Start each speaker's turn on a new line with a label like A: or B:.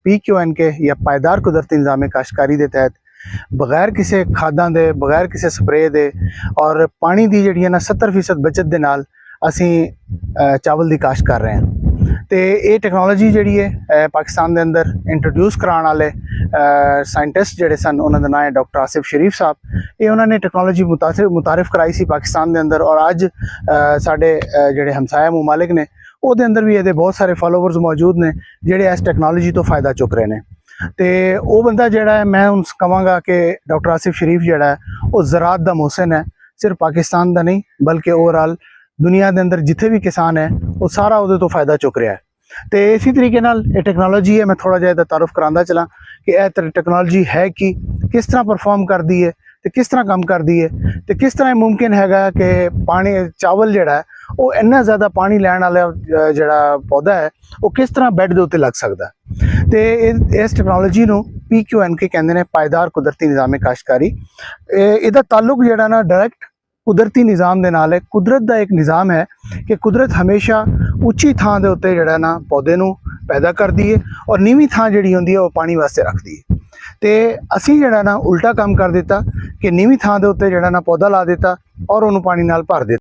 A: PQNK या पायदार कुदरती निज़ाम काश्तकारी के तहत बगैर किसी खादा के बगैर किसी स्प्रे के और पानी की जी 70% बचत के नाल असी चावल की काश्त कर रहे हैं। तो ये टैक्नोलॉजी जी है पाकिस्तान के अंदर इंट्रोड्यूस कराने वाले साइंटिस्ट जोड़े सन, उन्होंने नाम है डॉक्टर आसिफ शरीफ साहब। ये उन्होंने टैक्नोलॉजी मुतारिफ कराई सी पाकिस्तान के अंदर, और अज साढ़े जोड़े हमसाया मुमालिक ने वो अंदर भी ये बहुत सारे फॉलोवर्स मौजूद ने जोड़े इस टैक्नोलॉजी तो फ़ायदा चुक रहे हैं। तो वो बंदा जोड़ा है, मैं उन कहांगा कि डॉक्टर आसिफ शरीफ जोड़ा है वो ज़राअत दा मोहसिन है, सिर्फ पाकिस्तान का नहीं बल्कि ओवरऑल दुनिया के अंदर जिथे भी किसान है वो सारा वो तो फ़ायदा चुक रहा है। तो इसी तरीके ये टैक्नोलॉजी है, मैं थोड़ा जिहा इसका तारुफ करांदा चला कि यह टैक्नोलॉजी है कि किस तरह परफॉर्म करती है, तो किस तरह काम करती है, तो किस तरह मुमकिन है कि पानी चावल जोड़ा है वो इन्ना ज़्यादा पानी लैन वाला जोड़ा पौधा है वो किस तरह बैड के उत्ते लग सकता है। तो इस टैक्नोलॉजी को PQNK कहते हैं, पायदार कुदरती निज़ाम काश्तकारी। इसका ताल्लुक जोड़ा ना डायरैक्ट कुदरती निज़ाम के नाल है। कुदरत का एक निज़ाम है कि कुदरत हमेशा उच्ची थां के उत्ते जोड़ा ना पौधे नूं पैदा करती है और नीवीं थां जिहड़ी होंदी है वो पानी वास्ते रखती है। तो असी जोड़ा ना उल्टा काम कर दिता कि नीवीं थां के उत्ते जोड़ा ना पौधा ला दिता और उन्होंने पानी नाल भर दिता।